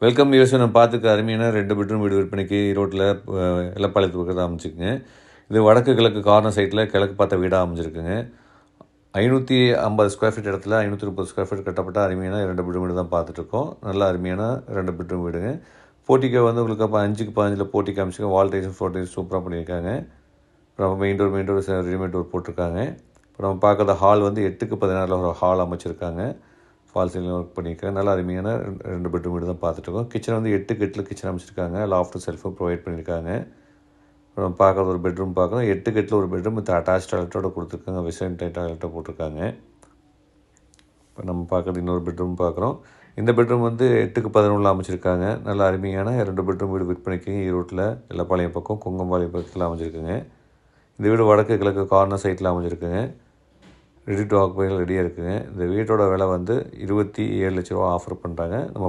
Welcome US. நம்ம பார்த்துக்க அருமையான 2 பெட்ரூம் வீடு விற்பனைக்கு ஈரோட்டில் எல்லப்பாளையத்து பக்கத்தில் அமைச்சிருக்குங்க. இது வடக்கு கிழக்கு கார்னர் சைட்டில் கிழக்கு பார்த்த வீடாக அமைஞ்சிருக்குங்க. 550 ஸ்கொயர் ஃபீட் இடத்துல 530 ஸ்கொயர் ஃபீட் கட்டப்பட்ட அருமையான 2 பெட்ரூம் வீடு தான் பார்த்துட்ருக்கோம். நல்ல அருமையான 2 பெட்ரூம் வீடுங்க. போர்ட்டிகோ வந்து உங்களுக்கு அப்போ 5க்கு 15 போர்ட்டிகோ அமைச்சிருக்க. வால் டைல்ஸும் ஃப்ளோர் டைல்ஸ் சூப்பராக பண்ணியிருக்காங்க. அப்புறம் மெயின் டோர் ரெடிமேட் டோர் போட்டிருக்காங்க. இப்போ நம்ம பார்க்குற ஹால் வந்து 8க்கு 16 ஒரு ஹால் அமைச்சிருக்காங்க. ஃபால் சீலிங் ஒர்க் பண்ணியிருக்காங்க. நல்ல அருமையான 2 பெட்ரூம் வீடு தான் பார்த்துட்ருக்கோம். கிச்சன் வந்து 8க்கு 8 கிச்சன் அமைச்சிருக்காங்க. லாஃப்ட் செல்ஃபும் ப்ரொவைட் பண்ணியிருக்காங்க. நம்ம பார்க்குறது ஒரு பெட்ரூம் பார்க்குறோம். 8க்கு 8 ஒரு பெட்ரூம் வித் அட்டாச் டாய்லெட்டோட கொடுத்துருக்காங்க. வெஸ்டர்ன் டைப் டாய்லெட்டை போட்டிருக்காங்க. இப்போ நம்ம பார்க்குறது இன்னொரு பெட்ரூம் பார்க்குறோம். இந்த பெட்ரூம் வந்து 8க்கு 11 அமைச்சிருக்காங்க. நல்ல அருமையான 2 பெட்ரூம் வீடு விற்பனைக்கு ஈரோட்டில் எல்லப்பாளையம் பக்கம் கொங்கம்பாளையம் பக்கத்தில் அமைஞ்சிருக்குங்க. இந்த வீடு வடக்கு கிழக்கு கார்னர் சைட்டில் அமைஞ்சிருக்குங்க. ரெடி டு ஆக்குபை ரெடியாக இருக்குங்க. இந்த வீட்டோட விலை வந்து 27 லட்ச ரூபா ஆஃபர் பண்ணுறாங்க. நம்ம